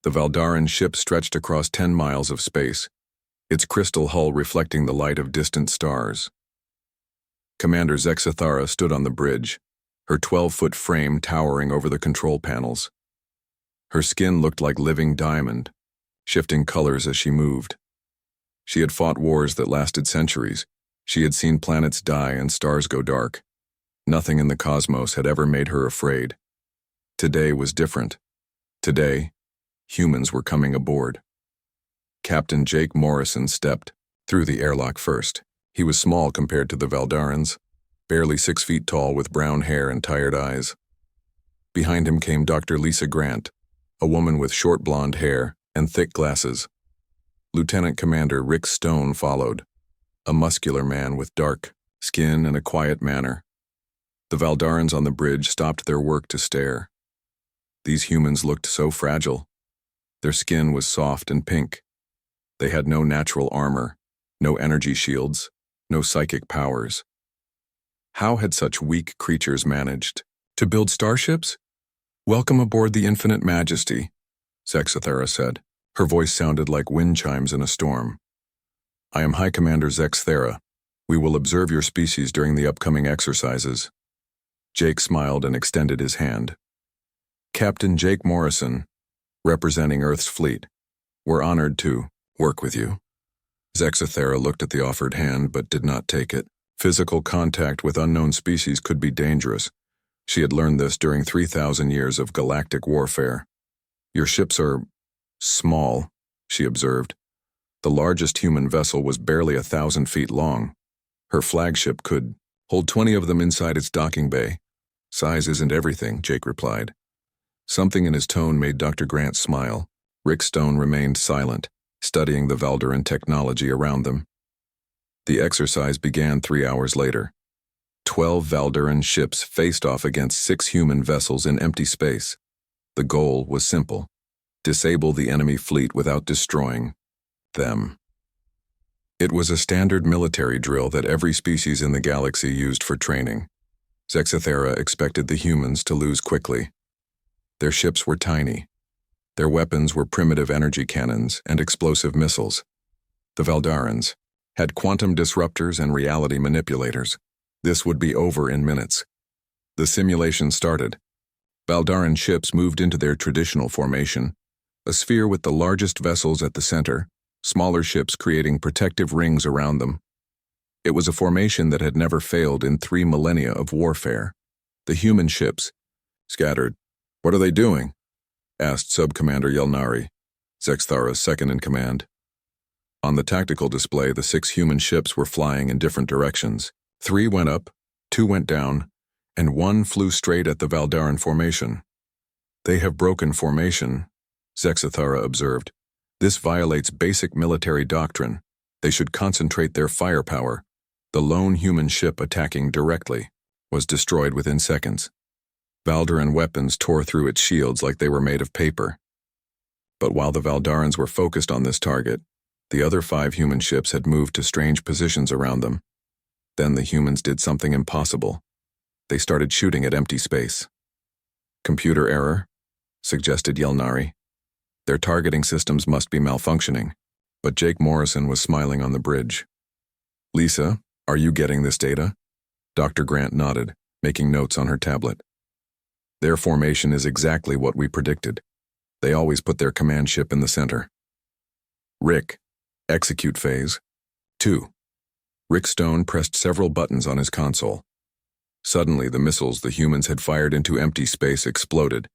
The Valdaran ship stretched across 10 miles of space, its crystal hull reflecting the light of distant stars. Commander Zexathara stood on the bridge, her 12-foot frame towering over the control panels. Her skin looked like living diamond, shifting colors as she moved. She had fought wars that lasted centuries. She had seen planets die and stars go dark. Nothing in the cosmos had ever made her afraid. Today was different. Today, humans were coming aboard. Captain Jake Morrison stepped through the airlock first. He was small compared to the Valdarans, barely 6 feet tall with brown hair and tired eyes. Behind him came Dr. Lisa Grant, a woman with short blonde hair and thick glasses. Lieutenant Commander Rick Stone followed, a muscular man with dark skin and a quiet manner. The Valdarans on the bridge stopped their work to stare. These humans looked so fragile. Their skin was soft and pink. They had no natural armor, no energy shields, no psychic powers. How had such weak creatures managed to build starships? "Welcome aboard the Infinite Majesty," Zexathara said. Her voice sounded like wind chimes in a storm. "I am High Commander Zexathara. We will observe your species during the upcoming exercises." Jake smiled and extended his hand. "Captain Jake Morrison, representing Earth's fleet, we're honored to work with you." Zexathara looked at the offered hand but did not take it. Physical contact with unknown species could be dangerous. She had learned this during 3,000 years of galactic warfare. "Your ships are small," she observed. The largest human vessel was barely 1,000 feet long. Her flagship could hold 20 of them inside its docking bay. "Size isn't everything," Jake replied. Something in his tone made Dr. Grant smile. Rick Stone remained silent, studying the Valdaran technology around them. The exercise began 3 hours later. 12 Valdaran ships faced off against 6 human vessels in empty space. The goal was simple: disable the enemy fleet without destroying them. It was a standard military drill that every species in the galaxy used for training. Zexathara expected the humans to lose quickly. Their ships were tiny. Their weapons were primitive energy cannons and explosive missiles. The Valdarans had quantum disruptors and reality manipulators. This would be over in minutes. The simulation started. Valdaran ships moved into their traditional formation, a sphere with the largest vessels at the center, smaller ships creating protective rings around them. It was a formation that had never failed in 3 millennia of warfare. The human ships scattered. "What are they doing?" asked Sub-Commander Yelnari, Zexathara's second-in-command. On the tactical display, the 6 human ships were flying in different directions. 3 went up, 2 went down, and 1 flew straight at the Valdaran formation. "They have broken formation," Zexathara observed. "This violates basic military doctrine. They should concentrate their firepower." The lone human ship attacking directly was destroyed within seconds. Valdaran weapons tore through its shields like they were made of paper. But while the Valdarans were focused on this target, the other 5 human ships had moved to strange positions around them. Then the humans did something impossible. They started shooting at empty space. "Computer error," suggested Yelnari. "Their targeting systems must be malfunctioning." But Jake Morrison was smiling on the bridge. "Lisa, are you getting this data?" Dr. Grant nodded, making notes on her tablet. "Their formation is exactly what we predicted. They always put their command ship in the center." "Rick, execute phase 2. Rick Stone pressed several buttons on his console. Suddenly, the missiles the humans had fired into empty space exploded,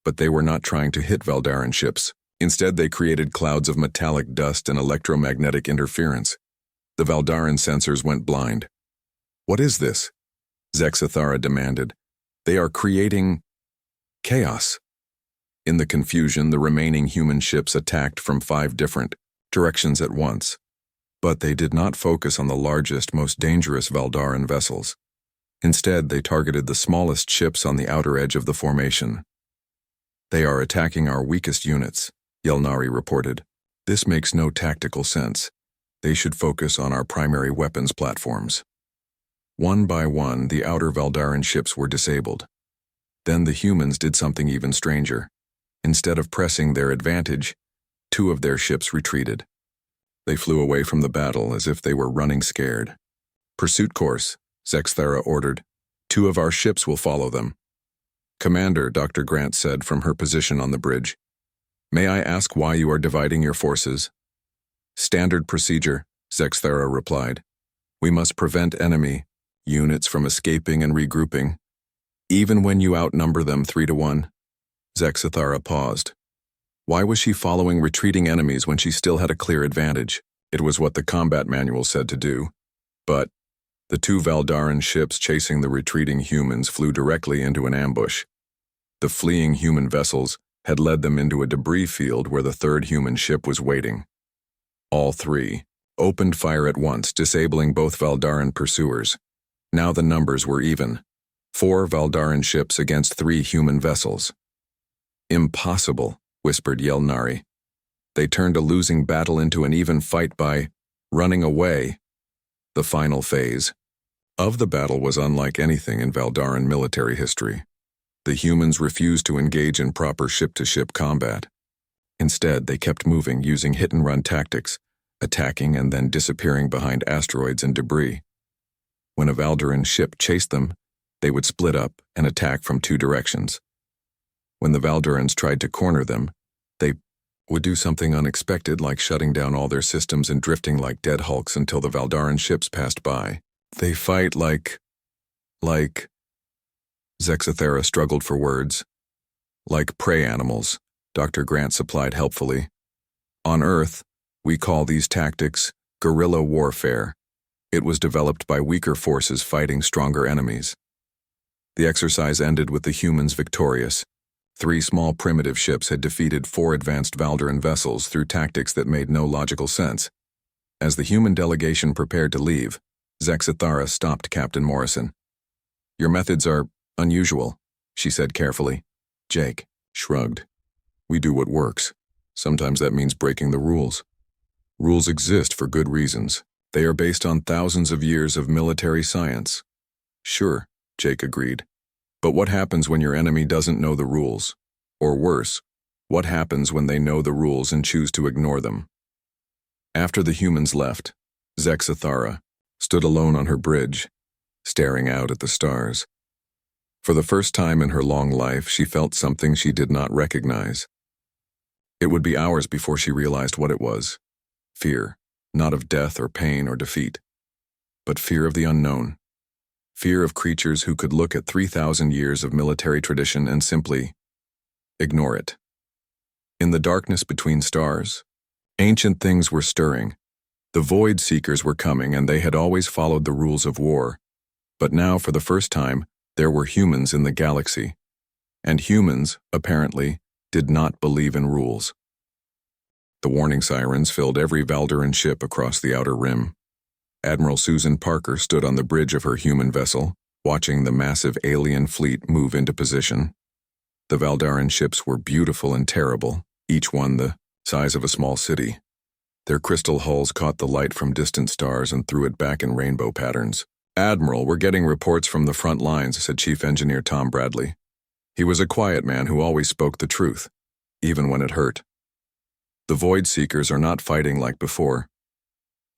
but they were not trying to hit Valdaran ships. Instead, they created clouds of metallic dust and electromagnetic interference. The Valdaran sensors went blind. "What is this?" Zexathara demanded. "They are creating chaos." In the confusion, the remaining human ships attacked from 5 different directions at once. But they did not focus on the largest, most dangerous Valdaran vessels. Instead, they targeted the smallest ships on the outer edge of the formation. "They are attacking our weakest units," Yelnari reported. "This makes no tactical sense. They should focus on our primary weapons platforms." One by one, the outer Valdaran ships were disabled. Then the humans did something even stranger. Instead of pressing their advantage, two of their ships retreated. They flew away from the battle as if they were running scared. "Pursuit course," Zexthara ordered. "Two of our ships will follow them." "Commander," Dr. Grant said from her position on the bridge, "may I ask why you are dividing your forces?" "Standard procedure," Zexthara replied. "We must prevent enemy units from escaping and regrouping, even when you outnumber them 3-1. Zexthara paused. Why was she following retreating enemies when she still had a clear advantage? It was what the combat manual said to do. But the two Valdaran ships chasing the retreating humans flew directly into an ambush. The fleeing human vessels had led them into a debris field where the third human ship was waiting. All three opened fire at once, disabling both Valdaran pursuers. Now the numbers were even. 4 Valdaran ships against 3 human vessels. "Impossible," whispered Yelnari. "They turned a losing battle into an even fight by running away." The final phase of the battle was unlike anything in Valdaran military history. The humans refused to engage in proper ship-to-ship combat. Instead, they kept moving using hit-and-run tactics, attacking and then disappearing behind asteroids and debris. When a Valdaran ship chased them, they would split up and attack from 2 directions. When the Valdarans tried to corner them, they would do something unexpected like shutting down all their systems and drifting like dead hulks until the Valdaran ships passed by. They fight like... Zexthara struggled for words. "Like prey animals," Dr. Grant supplied helpfully. "On Earth, we call these tactics guerrilla warfare. It was developed by weaker forces fighting stronger enemies." The exercise ended with the humans victorious. 3 small primitive ships had defeated 4 advanced Valdaran vessels through tactics that made no logical sense. As the human delegation prepared to leave, Zexthara stopped Captain Morrison. "Your methods are unusual," she said carefully. Jake shrugged. "We do what works. Sometimes that means breaking the rules. Rules exist for good reasons. They are based on thousands of years of military science." "Sure," Jake agreed. "But what happens when your enemy doesn't know the rules? Or worse, what happens when they know the rules and choose to ignore them?" After the humans left, Zexthara stood alone on her bridge, staring out at the stars. For the first time in her long life, she felt something she did not recognize. It would be hours before she realized what it was. Fear, not of death or pain or defeat, but fear of the unknown. Fear of creatures who could look at 3,000 years of military tradition and simply ignore it. In the darkness between stars, ancient things were stirring. The Void Seekers were coming, and they had always followed the rules of war. But now, for the first time, there were humans in the galaxy. And humans, apparently, did not believe in rules. The warning sirens filled every Valdaran ship across the outer rim. Admiral Susan Parker stood on the bridge of her human vessel, watching the massive alien fleet move into position. The Valdaran ships were beautiful and terrible, each one the size of a small city. Their crystal hulls caught the light from distant stars and threw it back in rainbow patterns. "Admiral, we're getting reports from the front lines," said Chief Engineer Tom Bradley. He was a quiet man who always spoke the truth, even when it hurt. "The Void Seekers are not fighting like before."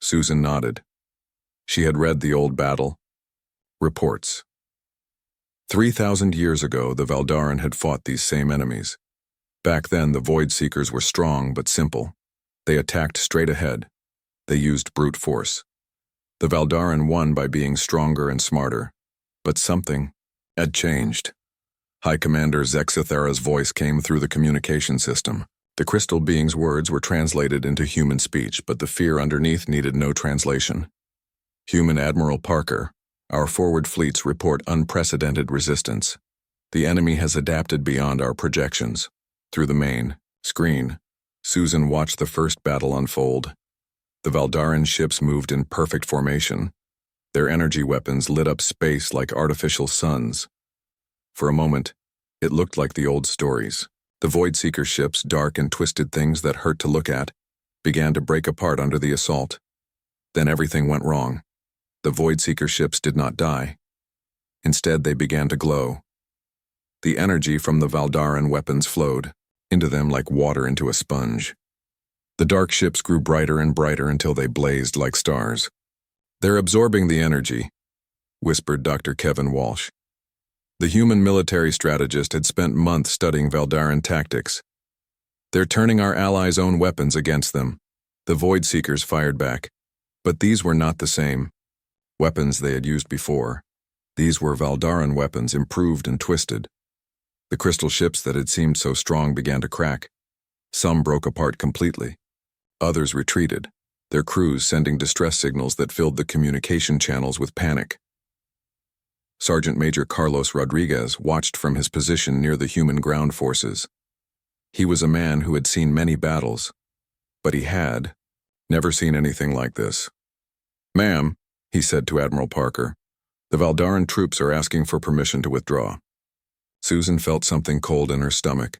Susan nodded. She had read the old battle reports. 3,000 years ago, the Valdaran had fought these same enemies. Back then, the Void Seekers were strong but simple. They attacked straight ahead. They used brute force. The Valdaran won by being stronger and smarter. But something had changed. High Commander Zexthara's voice came through the communication system. The crystal being's words were translated into human speech, but the fear underneath needed no translation. "Human Admiral Parker, our forward fleets report unprecedented resistance. The enemy has adapted beyond our projections." Through the main screen, Susan watched the first battle unfold. The Valdaran ships moved in perfect formation. Their energy weapons lit up space like artificial suns. For a moment, it looked like the old stories. The Voidseeker ships, dark and twisted things that hurt to look at, began to break apart under the assault. Then everything went wrong. The Voidseeker ships did not die. Instead, they began to glow. The energy from the Valdaran weapons flowed. into them like water into a sponge. The dark ships grew brighter and brighter until they blazed like stars. "They're absorbing the energy," whispered Dr. Kevin Walsh. The human military strategist had spent months studying Valdaran tactics. "They're turning our allies' own weapons against them," the Void Seekers fired back. But these were not the same weapons they had used before. These were Valdaran weapons, improved and twisted. The crystal ships that had seemed so strong began to crack. Some broke apart completely. Others retreated, their crews sending distress signals that filled the communication channels with panic. Sergeant Major Carlos Rodriguez watched from his position near the human ground forces. He was a man who had seen many battles, but he had never seen anything like this. "Ma'am," he said to Admiral Parker, "the Valdaran troops are asking for permission to withdraw." Susan felt something cold in her stomach.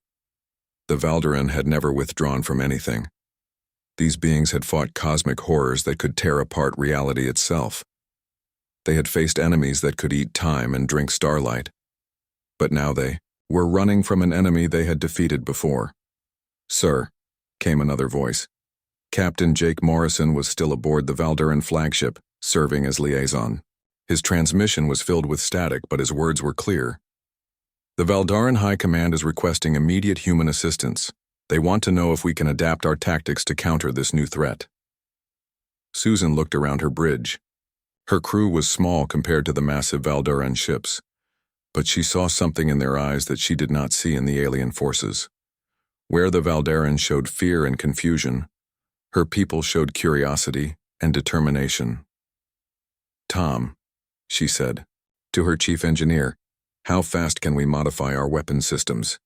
The Valdaran had never withdrawn from anything. These beings had fought cosmic horrors that could tear apart reality itself. They had faced enemies that could eat time and drink starlight. But now they were running from an enemy they had defeated before. "Sir," came another voice. Captain Jake Morrison was still aboard the Valdaran flagship, serving as liaison. His transmission was filled with static, but his words were clear. "The Valdaran High Command is requesting immediate human assistance. They want to know if we can adapt our tactics to counter this new threat." Susan looked around her bridge. Her crew was small compared to the massive Valdaran ships, but she saw something in their eyes that she did not see in the alien forces. Where the Valdaran showed fear and confusion, her people showed curiosity and determination. "Tom," she said, to her chief engineer, "how fast can we modify our weapon systems?"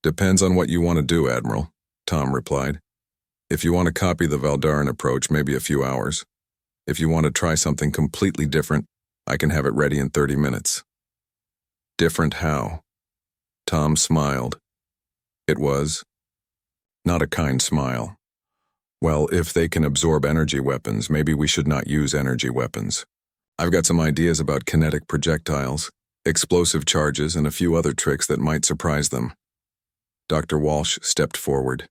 "Depends on what you want to do, Admiral," Tom replied. "If you want to copy the Valdaran approach, maybe a few hours. If you want to try something completely different, I can have it ready in 30 minutes. "Different how?" Tom smiled. It was not a kind smile. "Well, if they can absorb energy weapons, maybe we should not use energy weapons. I've got some ideas about kinetic projectiles, explosive charges, and a few other tricks that might surprise them." Dr. Walsh stepped forward.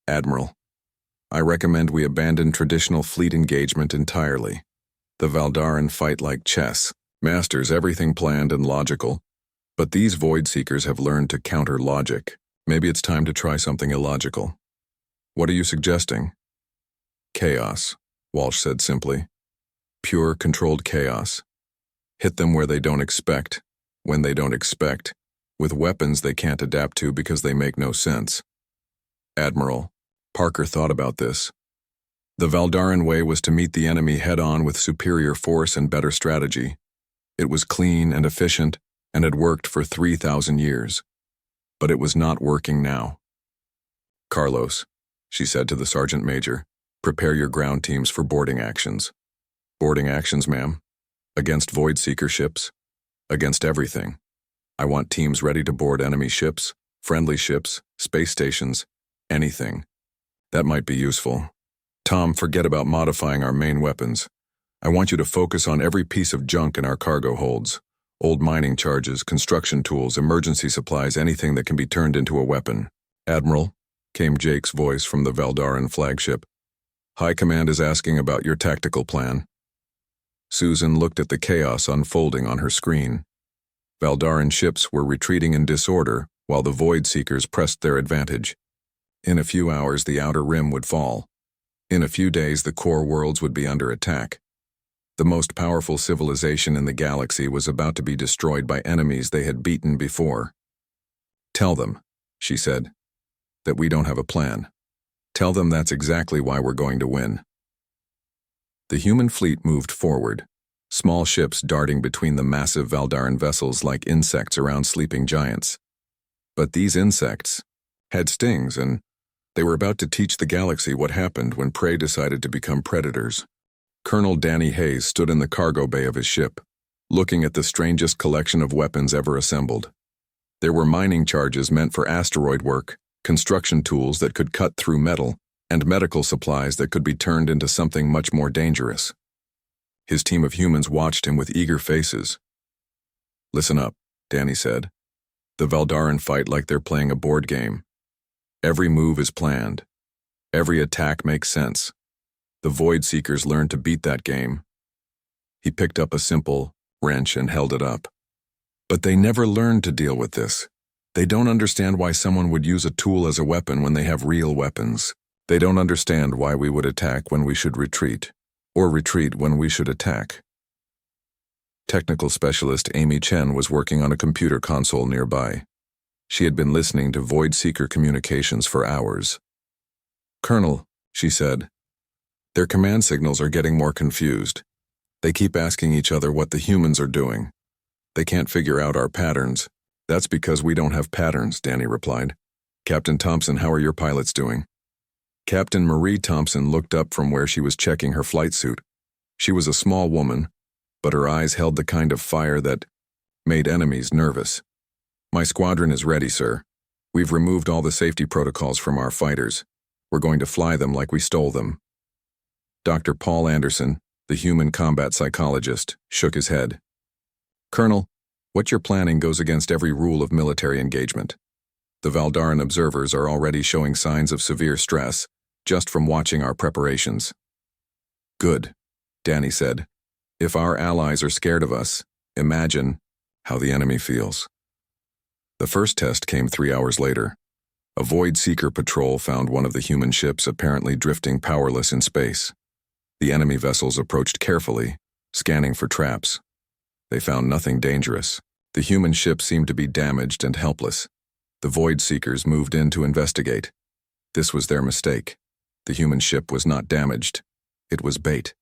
"Admiral, I recommend we abandon traditional fleet engagement entirely. The Valdaran fight like chess, masters everything planned and logical, but these Void Seekers have learned to counter logic. Maybe it's time to try something illogical." "What are you suggesting?" "Chaos," Walsh said simply. "Pure, controlled chaos. Hit them where they don't expect, when they don't expect, with weapons they can't adapt to because they make no sense." "Admiral," Parker thought about this. "The Valdaran way was to meet the enemy head-on with superior force and better strategy. It was clean and efficient and had worked for 3,000 years. But it was not working now." "Carlos," she said to the sergeant major, "prepare your ground teams for boarding actions." "Boarding actions, ma'am? Against Void Seeker ships? Against everything. I want teams ready to board enemy ships, friendly ships, space stations, anything. That might be useful. Tom, forget about modifying our main weapons. I want you to focus on every piece of junk in our cargo holds. Old mining charges, construction tools, emergency supplies, anything that can be turned into a weapon." "Admiral," came Jake's voice from the Valdaran flagship. "High Command is asking about your tactical plan." Susan looked at the chaos unfolding on her screen. Valdaran ships were retreating in disorder while the Void Seekers pressed their advantage. In a few hours, the outer rim would fall. In a few days, the core worlds would be under attack. The most powerful civilization in the galaxy was about to be destroyed by enemies they had beaten before. "Tell them," she said, "that we don't have a plan. Tell them that's exactly why we're going to win." The human fleet moved forward, small ships darting between the massive Valdaran vessels like insects around sleeping giants. But these insects had stings, and they were about to teach the galaxy what happened when prey decided to become predators. Colonel Danny Hayes stood in the cargo bay of his ship, looking at the strangest collection of weapons ever assembled. There were mining charges meant for asteroid work, construction tools that could cut through metal, and medical supplies that could be turned into something much more dangerous. His team of humans watched him with eager faces. "Listen up," Danny said. "The Valdaran fight like they're playing a board game. Every move is planned. Every attack makes sense. The Void Seekers learned to beat that game. He picked up a simple wrench and held it up. But they never learned to deal with this. They don't understand why someone would use a tool as a weapon when they have real weapons. They don't understand why we would attack when we should retreat, or retreat when we should attack. Technical specialist Amy Chen was working on a computer console nearby. She had been listening to Void Seeker communications for hours. "Colonel," she said, "their command signals are getting more confused. They keep asking each other what the humans are doing. They can't figure out our patterns." "That's because we don't have patterns," Danny replied. "Captain Thompson, how are your pilots doing?" Captain Marie Thompson looked up from where she was checking her flight suit. She was a small woman, but her eyes held the kind of fire that made enemies nervous. "My squadron is ready, sir. We've removed all the safety protocols from our fighters. We're going to fly them like we stole them." Dr. Paul Anderson, the human combat psychologist, shook his head. "Colonel, what you're planning goes against every rule of military engagement. The Valdaran observers are already showing signs of severe stress, just from watching our preparations." "Good," Danny said. "If our allies are scared of us, imagine how the enemy feels." The first test came 3 hours later. A Void Seeker patrol found one of the human ships apparently drifting powerless in space. The enemy vessels approached carefully, scanning for traps. They found nothing dangerous. The human ship seemed to be damaged and helpless. The Void Seekers moved in to investigate. This was their mistake. The human ship was not damaged. It was bait.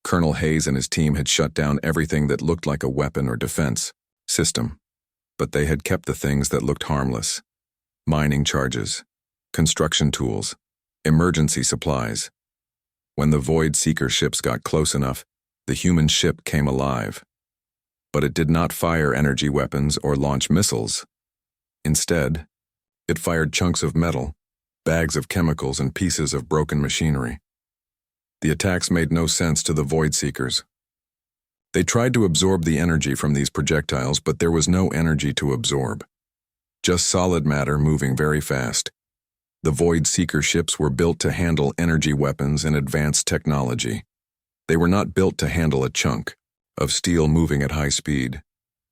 Colonel Hayes and his team had shut down everything that looked like a weapon or defense system. But they had kept the things that looked harmless. Mining charges, construction tools, emergency supplies. When the Void Seeker ships got close enough, the human ship came alive. But it did not fire energy weapons or launch missiles. Instead, it fired chunks of metal, bags of chemicals, and pieces of broken machinery. The attacks made no sense to the Void Seekers. They tried to absorb the energy from these projectiles, but there was no energy to absorb. Just solid matter moving very fast. The Void Seeker ships were built to handle energy weapons and advanced technology. They were not built to handle a chunk of steel moving at high speed.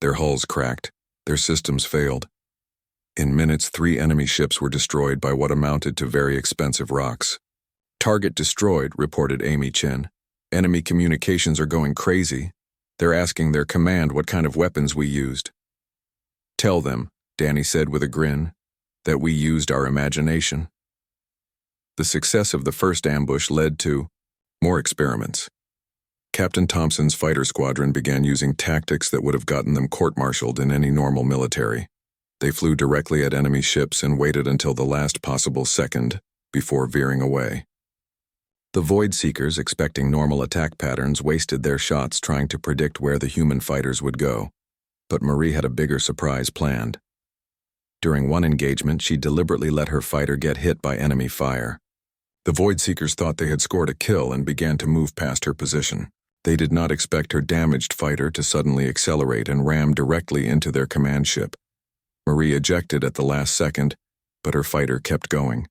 Their hulls cracked. Their systems failed. In minutes, 3 enemy ships were destroyed by what amounted to very expensive rocks. "Target destroyed," reported Amy Chen. "Enemy communications are going crazy. They're asking their command what kind of weapons we used." "Tell them," Danny said with a grin, "that we used our imagination." The success of the first ambush led to more experiments. Captain Thompson's fighter squadron began using tactics that would have gotten them court-martialed in any normal military. They flew directly at enemy ships and waited until the last possible second before veering away. The Void Seekers, expecting normal attack patterns, wasted their shots trying to predict where the human fighters would go. But Marie had a bigger surprise planned. During one engagement, she deliberately let her fighter get hit by enemy fire. The Void Seekers thought they had scored a kill and began to move past her position. They did not expect her damaged fighter to suddenly accelerate and ram directly into their command ship. Marie ejected at the last second, but her fighter kept going.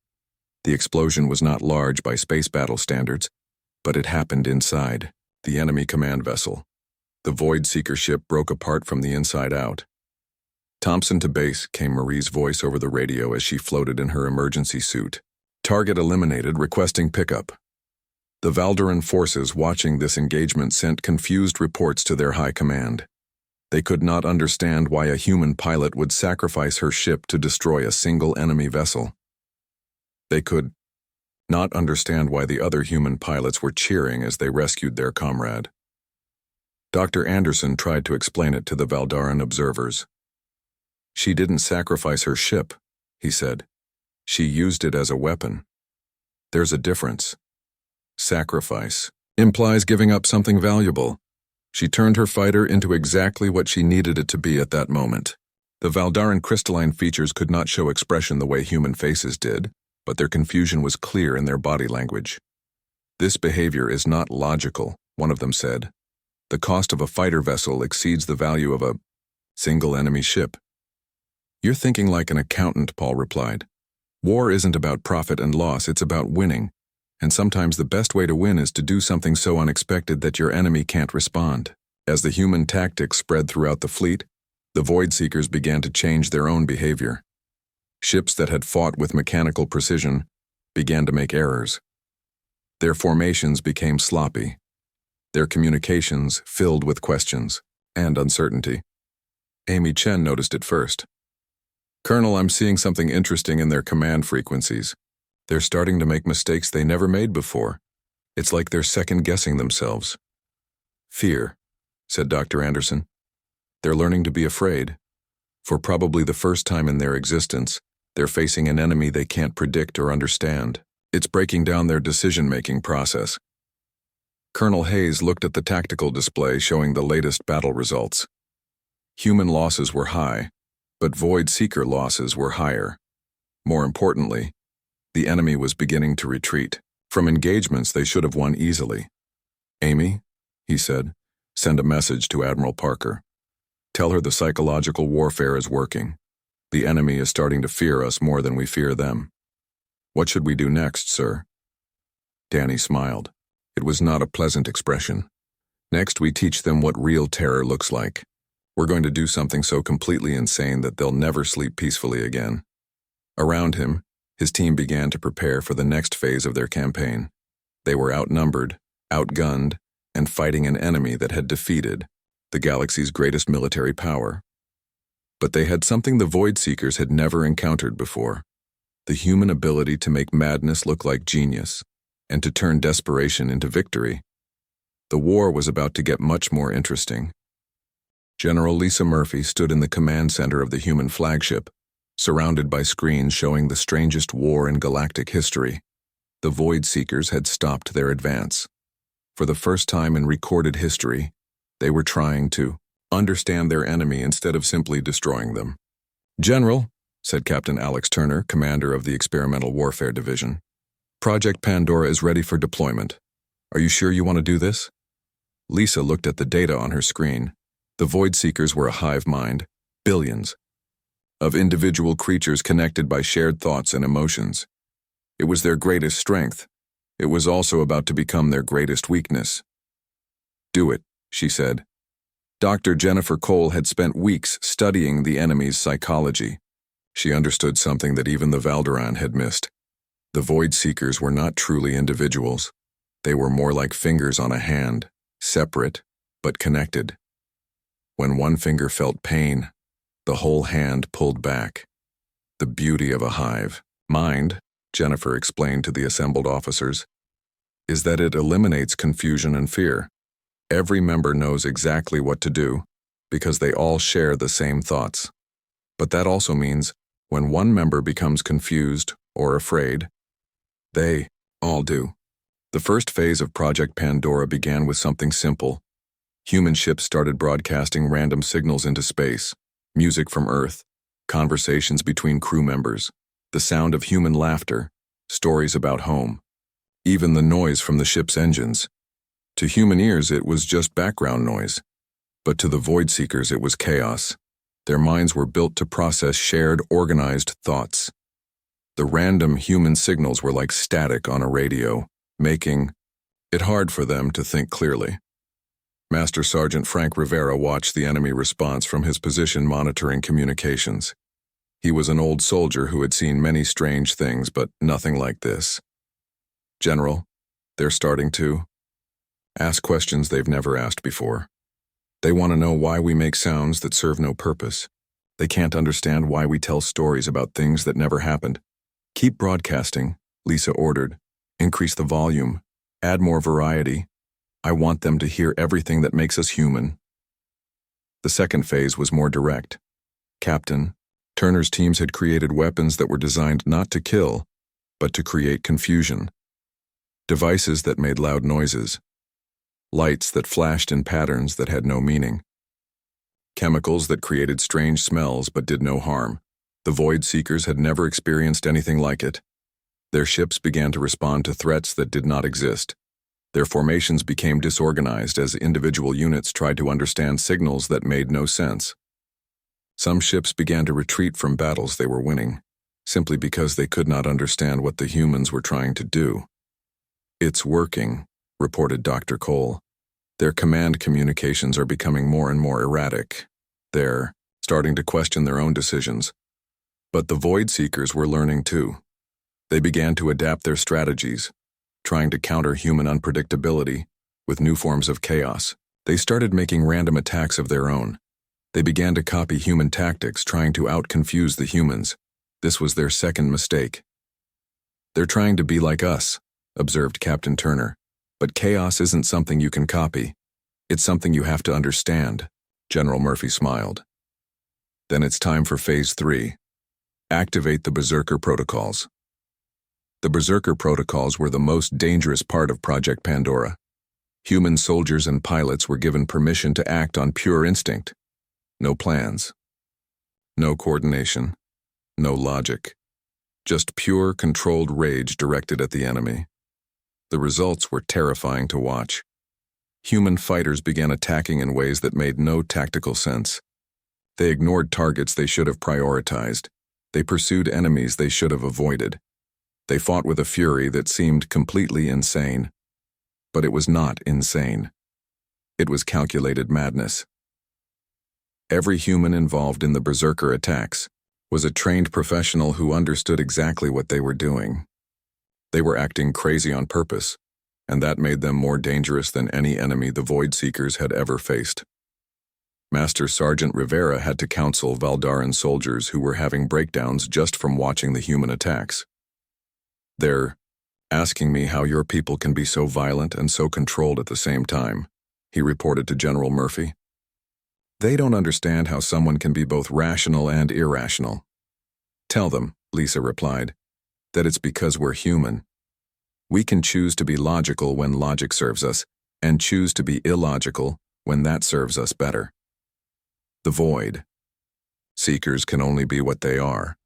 The explosion was not large by space battle standards, but it happened inside the enemy command vessel. The Void Seeker ship broke apart from the inside out. "Thompson to base," came Marie's voice over the radio as she floated in her emergency suit. "Target eliminated, requesting pickup." The Valdaran forces watching this engagement sent confused reports to their high command. They could not understand why a human pilot would sacrifice her ship to destroy a single enemy vessel. They could not understand why the other human pilots were cheering as they rescued their comrade. Dr. Anderson tried to explain it to the Valdaran observers. "She didn't sacrifice her ship," he said. "She used it as a weapon. There's a difference. Sacrifice implies giving up something valuable. She turned her fighter into exactly what she needed it to be at that moment." The Valdaran crystalline features could not show expression the way human faces did, but their confusion was clear in their body language. "This behavior is not logical," one of them said. "The cost of a fighter vessel exceeds the value of a single enemy ship." "You're thinking like an accountant," Paul replied. War isn't about profit and loss, it's about winning. And sometimes the best way to win is to do something so unexpected that your enemy can't respond. As the human tactics spread throughout the fleet, the Void Seekers began to change their own behavior. Ships that had fought with mechanical precision began to make errors. Their formations became sloppy. Their communications filled with questions and uncertainty. Amy Chen noticed it first. "Colonel, I'm seeing something interesting in their command frequencies. They're starting to make mistakes they never made before. It's like they're second-guessing themselves." "Fear," said Dr. Anderson. "They're learning to be afraid. For probably the first time in their existence, they're facing an enemy they can't predict or understand. It's breaking down their decision-making process." Colonel Hayes looked at the tactical display showing the latest battle results. Human losses were high, but Void Seeker losses were higher. More importantly, the enemy was beginning to retreat. From engagements they should have won easily. "Amy," he said, "send a message to Admiral Parker. Tell her the psychological warfare is working. The enemy is starting to fear us more than we fear them." "What should we do next, sir?" Danny smiled. It was not a pleasant expression. "Next, we teach them what real terror looks like. We're going to do something so completely insane that they'll never sleep peacefully again." Around him, his team began to prepare for the next phase of their campaign. They were outnumbered, outgunned, and fighting an enemy that had defeated the galaxy's greatest military power. But they had something the Void Seekers had never encountered before: the human ability to make madness look like genius, and to turn desperation into victory. The war was about to get much more interesting. General Lisa Murphy stood in the command center of the human flagship, surrounded by screens showing the strangest war in galactic history. The Void Seekers had stopped their advance. For the first time in recorded history, they were trying to understand their enemy instead of simply destroying them. "General," said Captain Alex Turner, commander of the Experimental Warfare Division, "Project Pandora is ready for deployment. Are you sure you want to do this?" Lisa looked at the data on her screen. The Void Seekers were a hive mind, billions, of individual creatures connected by shared thoughts and emotions. It was their greatest strength. It was also about to become their greatest weakness. "Do it," she said. Dr. Jennifer Cole had spent weeks studying the enemy's psychology. She understood something that even the Valderan had missed. The Void Seekers were not truly individuals. They were more like fingers on a hand, separate but connected. When one finger felt pain, the whole hand pulled back. The beauty of a hive mind, Jennifer explained to the assembled officers, is that it eliminates confusion and fear. Every member knows exactly what to do because they all share the same thoughts. But that also means when one member becomes confused or afraid, they all do. The first phase of Project Pandora began with something simple. Human ships started broadcasting random signals into space, music from Earth, conversations between crew members, the sound of human laughter, stories about home, even the noise from the ship's engines. To human ears, it was just background noise, but to the Void Seekers, it was chaos. Their minds were built to process shared, organized thoughts. The random human signals were like static on a radio, making it hard for them to think clearly. Master Sergeant Frank Rivera watched the enemy response from his position monitoring communications. He was an old soldier who had seen many strange things, but nothing like this. "General, they're starting to ask questions they've never asked before. They want to know why we make sounds that serve no purpose. They can't understand why we tell stories about things that never happened." "Keep broadcasting," Lisa ordered. "Increase the volume. Add more variety. I want them to hear everything that makes us human." The second phase was more direct. Captain Turner's teams had created weapons that were designed not to kill, but to create confusion. Devices that made loud noises. Lights that flashed in patterns that had no meaning. Chemicals that created strange smells but did no harm. The Void Seekers had never experienced anything like it. Their ships began to respond to threats that did not exist. Their formations became disorganized as individual units tried to understand signals that made no sense. Some ships began to retreat from battles they were winning. simply because they could not understand what the humans were trying to do. "It's working," reported Dr. Cole. "Their command communications are becoming more and more erratic. They're starting to question their own decisions." But the Void Seekers were learning too. They began to adapt their strategies, trying to counter human unpredictability with new forms of chaos. They started making random attacks of their own. They began to copy human tactics, trying to out-confuse the humans. This was their second mistake. "They're trying to be like us," observed Captain Turner. "But chaos isn't something you can copy. It's something you have to understand." General Murphy smiled. "Then it's time for Phase 3. Activate the Berserker Protocols." The Berserker Protocols were the most dangerous part of Project Pandora. Human soldiers and pilots were given permission to act on pure instinct. No plans. No coordination. No logic. Just pure, controlled rage directed at the enemy. The results were terrifying to watch. Human fighters began attacking in ways that made no tactical sense. They ignored targets they should have prioritized. They pursued enemies they should have avoided. They fought with a fury that seemed completely insane. But it was not insane. It was calculated madness. Every human involved in the Berserker attacks was a trained professional who understood exactly what they were doing. They were acting crazy on purpose, and that made them more dangerous than any enemy the Void Seekers had ever faced. Master Sergeant Rivera had to counsel Valdaran soldiers who were having breakdowns just from watching the human attacks. "They're asking me how your people can be so violent and so controlled at the same time," he reported to General Murphy. "They don't understand how someone can be both rational and irrational." "Tell them," Lisa replied, "that it's because we're human. We can choose to be logical when logic serves us, and choose to be illogical when that serves us better. The Void Seekers can only be what they are.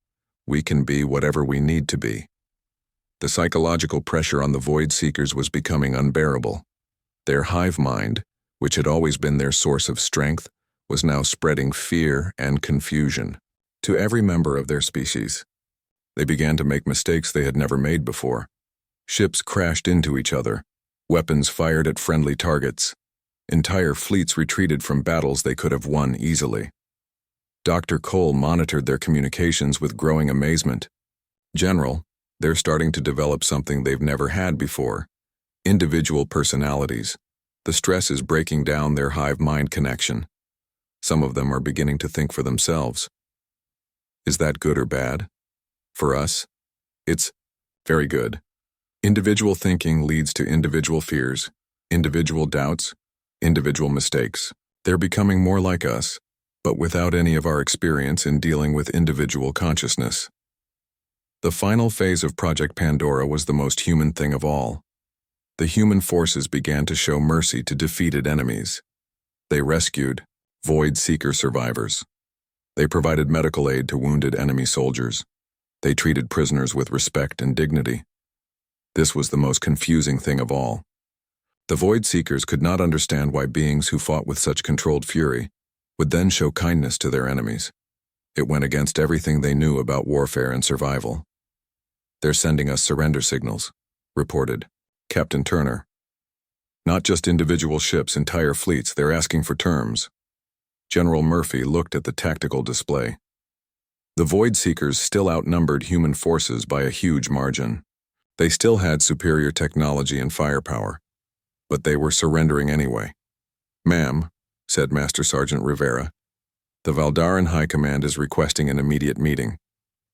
We can be whatever we need to be." The psychological pressure on the Void Seekers was becoming unbearable. Their hive mind, which had always been their source of strength, was now spreading fear and confusion to every member of their species. They began to make mistakes they had never made before. Ships crashed into each other. Weapons fired at friendly targets. Entire fleets retreated from battles they could have won easily. Dr. Cole monitored their communications with growing amazement. "General, they're starting to develop something they've never had before. Individual personalities. The stress is breaking down their hive-mind connection. Some of them are beginning to think for themselves." "Is that good or bad?" "For us, it's very good. Individual thinking leads to individual fears, individual doubts, individual mistakes. They're becoming more like us, but without any of our experience in dealing with individual consciousness." The final phase of Project Pandora was the most human thing of all. The human forces began to show mercy to defeated enemies. They rescued Void Seeker survivors. They provided medical aid to wounded enemy soldiers. They treated prisoners with respect and dignity. This was the most confusing thing of all. The Void Seekers could not understand why beings who fought with such controlled fury would then show kindness to their enemies. It went against everything they knew about warfare and survival. "They're sending us surrender signals," reported Captain Turner. "Not just individual ships, entire fleets. They're asking for terms." General Murphy looked at the tactical display. The Void Seekers still outnumbered human forces by a huge margin. They still had superior technology and firepower, but they were surrendering anyway. "Ma'am," said Master Sergeant Rivera, "the Valdaran High Command is requesting an immediate meeting.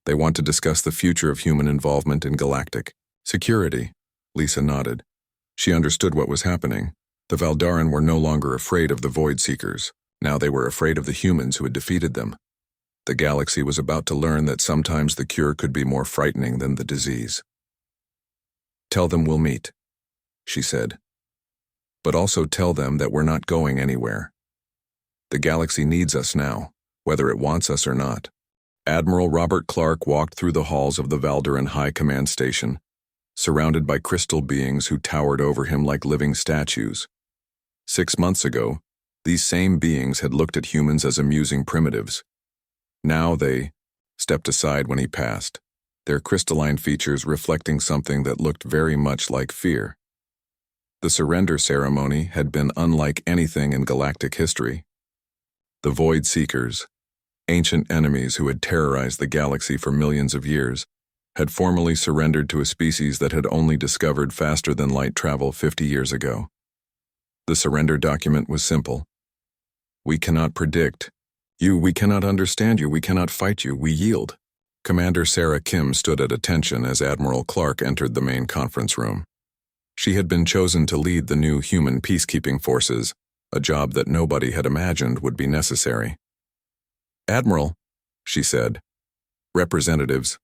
They want to discuss the future of human involvement in galactic security." Lisa nodded. She understood what was happening. The Valdaran were no longer afraid of the Void Seekers. Now they were afraid of the humans who had defeated them. The galaxy was about to learn that sometimes the cure could be more frightening than the disease. "Tell them we'll meet," she said. "But also tell them that we're not going anywhere. The galaxy needs us now, whether it wants us or not." Admiral Robert Clark walked through the halls of the Valdaran High Command Station, surrounded by crystal beings who towered over him like living statues. 6 months ago, these same beings had looked at humans as amusing primitives. Now they stepped aside when he passed. their crystalline features reflecting something that looked very much like fear. The surrender ceremony had been unlike anything in galactic history. The Void Seekers, ancient enemies who had terrorized the galaxy for millions of years, had formally surrendered to a species that had only discovered faster-than-light travel 50 years ago. The surrender document was simple. "We cannot predict you, we cannot understand you, we cannot fight you, we yield." Commander Sarah Kim stood at attention as Admiral Clark entered the main conference room. She had been chosen to lead the new human peacekeeping forces, a job that nobody had imagined would be necessary. "Admiral," she said, "representatives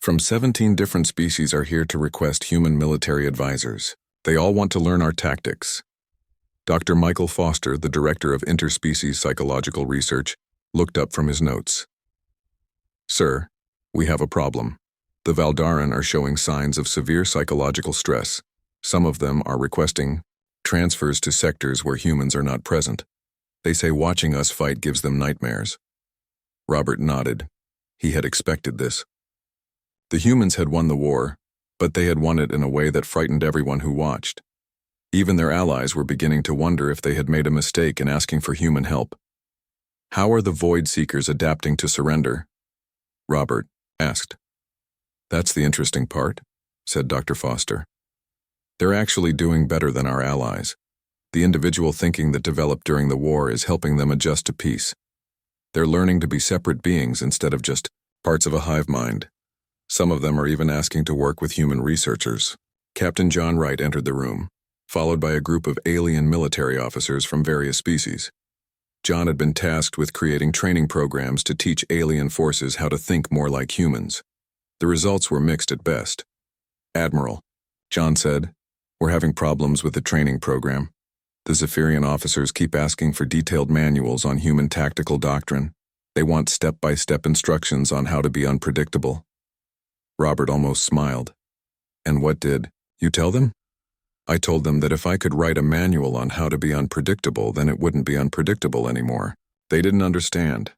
from 17 different species are here to request human military advisors. They all want to learn our tactics." Dr. Michael Foster, the Director of Interspecies Psychological Research, looked up from his notes. "Sir, we have a problem. The Valdaran are showing signs of severe psychological stress. Some of them are requesting transfers to sectors where humans are not present. They say watching us fight gives them nightmares." Robert nodded. He had expected this. The humans had won the war, but they had won it in a way that frightened everyone who watched. Even their allies were beginning to wonder if they had made a mistake in asking for human help. "How are the Void Seekers adapting to surrender?" Robert asked. "That's the interesting part," said Dr. Foster. "They're actually doing better than our allies. The individual thinking that developed during the war is helping them adjust to peace. They're learning to be separate beings instead of just parts of a hive mind. Some of them are even asking to work with human researchers." Captain John Wright entered the room, followed by a group of alien military officers from various species. John had been tasked with creating training programs to teach alien forces how to think more like humans. The results were mixed at best. "Admiral," John said, "we're having problems with the training program. The Zephyrian officers keep asking for detailed manuals on human tactical doctrine. They want step-by-step instructions on how to be unpredictable." Robert almost smiled. "And what did you tell them?" "I told them that if I could write a manual on how to be unpredictable, then it wouldn't be unpredictable anymore." They didn't understand.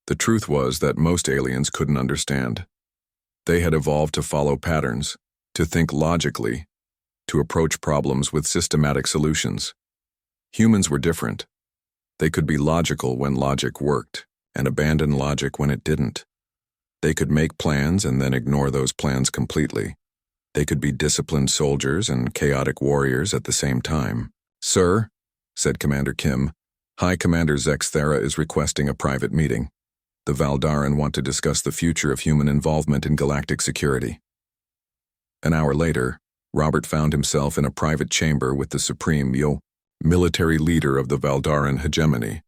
The truth was that most aliens couldn't understand. They had evolved to follow patterns, to think logically, to approach problems with systematic solutions. Humans were different. They could be logical when logic worked, and abandon logic when it didn't. They could make plans and then ignore those plans completely. They could be disciplined soldiers and chaotic warriors at the same time. "Sir," said Commander Kim, "High Commander Zexthera is requesting a private meeting. The Valdaran want to discuss the future of human involvement in galactic security." An hour later, Robert found himself in a private chamber with the Supreme military leader of the Valdaran hegemony.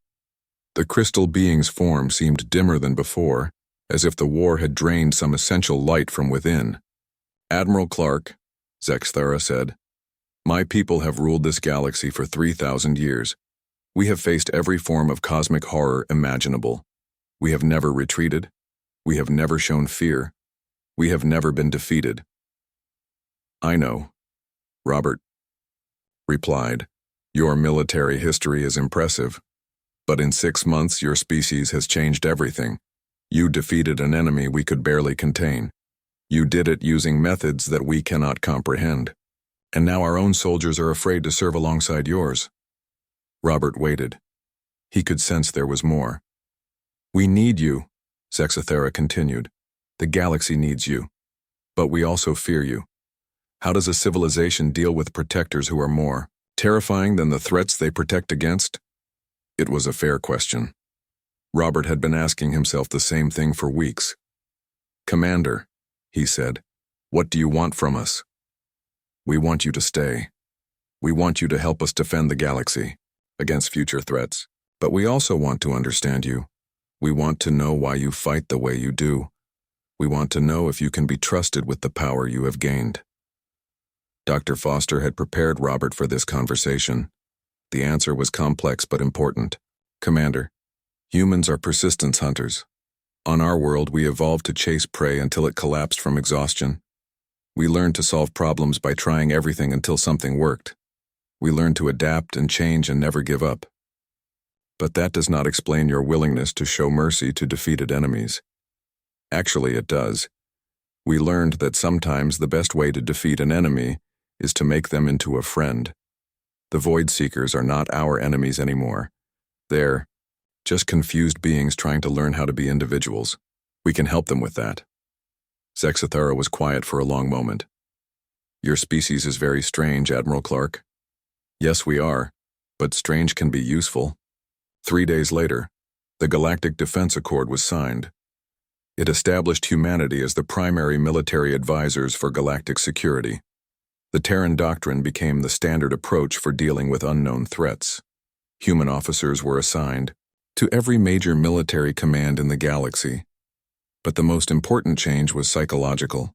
The crystal being's form seemed dimmer than before, as if the war had drained some essential light from within. "Admiral Clark," Zexthera said, "my people have ruled this galaxy for 3,000 years. We have faced every form of cosmic horror imaginable. We have never retreated. We have never shown fear. We have never been defeated." "I know," Robert replied. "Your military history is impressive. But in 6 months your species has changed everything. You defeated an enemy we could barely contain. You did it using methods that we cannot comprehend. And now our own soldiers are afraid to serve alongside yours." Robert waited. He could sense there was more. "We need you," Zexthera continued. "The galaxy needs you. But we also fear you. How does a civilization deal with protectors who are more terrifying than the threats they protect against?" It was a fair question. Robert had been asking himself the same thing for weeks. "Commander," he said, "what do you want from us?" "We want you to stay. We want you to help us defend the galaxy against future threats. But we also want to understand you. We want to know why you fight the way you do. We want to know if you can be trusted with the power you have gained." Dr. Foster had prepared Robert for this conversation. The answer was complex but important. "Commander, humans are persistence hunters. On our world, we evolved to chase prey until it collapsed from exhaustion. We learned to solve problems by trying everything until something worked. We learned to adapt and change and never give up. But that does not explain your willingness to show mercy to defeated enemies. Actually, it does. We learned that sometimes the best way to defeat an enemy is to make them into a friend. The Void Seekers are not our enemies anymore. They're just confused beings trying to learn how to be individuals. We can help them with that. Zexathara was quiet for a long moment. Your species is very strange, Admiral Clark. Yes, we are, but strange can be useful. 3 days later, the Galactic Defense Accord was signed. It established humanity as the primary military advisors for galactic security. The Terran Doctrine became the standard approach for dealing with unknown threats. Human officers were assigned to every major military command in the galaxy. But the most important change was psychological.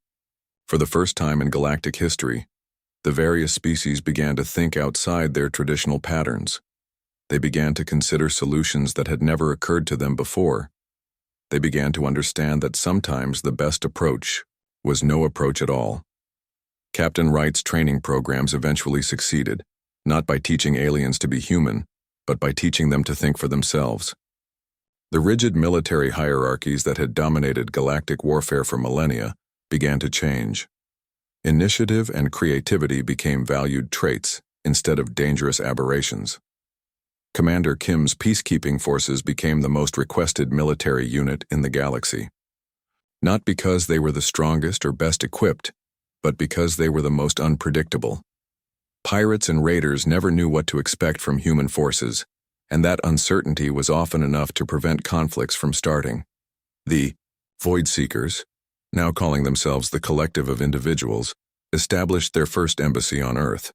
For the first time in galactic history, the various species began to think outside their traditional patterns. They began to consider solutions that had never occurred to them before. They began to understand that sometimes the best approach was no approach at all. Captain Wright's training programs eventually succeeded, not by teaching aliens to be human, but by teaching them to think for themselves. The rigid military hierarchies that had dominated galactic warfare for millennia began to change. Initiative and creativity became valued traits instead of dangerous aberrations. Commander Kim's peacekeeping forces became the most requested military unit in the galaxy. Not because they were the strongest or best equipped, but because they were the most unpredictable. Pirates and raiders never knew what to expect from human forces, and that uncertainty was often enough to prevent conflicts from starting. The Void Seekers, now calling themselves the Collective of Individuals, established their first embassy on Earth.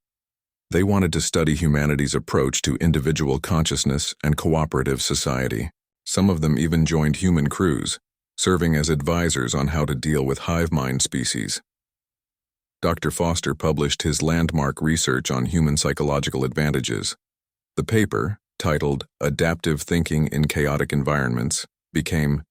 They wanted to study humanity's approach to individual consciousness and cooperative society. Some of them even joined human crews, serving as advisors on how to deal with hive mind species. Dr. Foster published his landmark research on human psychological advantages. The paper, titled Adaptive Thinking in Chaotic Environments, became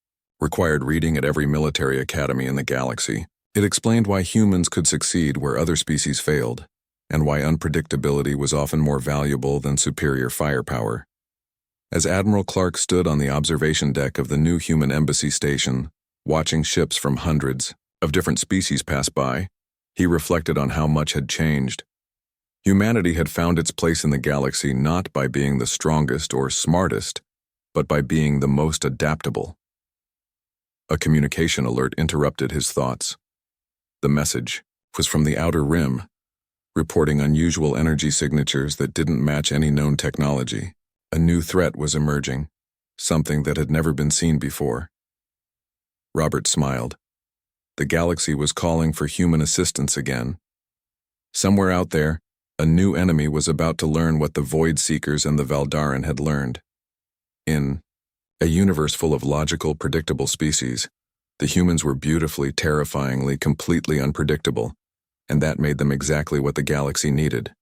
required reading at every military academy in the galaxy. It explained why humans could succeed where other species failed, and why unpredictability was often more valuable than superior firepower. As Admiral Clark stood on the observation deck of the new human embassy station, watching ships from hundreds of different species pass by, he reflected on how much had changed. Humanity had found its place in the galaxy not by being the strongest or smartest, but by being the most adaptable. A communication alert interrupted his thoughts. The message was from the Outer Rim, reporting unusual energy signatures that didn't match any known technology. A new threat was emerging, something that had never been seen before. Robert smiled. The galaxy was calling for human assistance again. Somewhere out there, a new enemy was about to learn what the Void Seekers and the Valdaran had learned. In a universe full of logical, predictable species, the humans were beautifully, terrifyingly, completely unpredictable, and that made them exactly what the galaxy needed.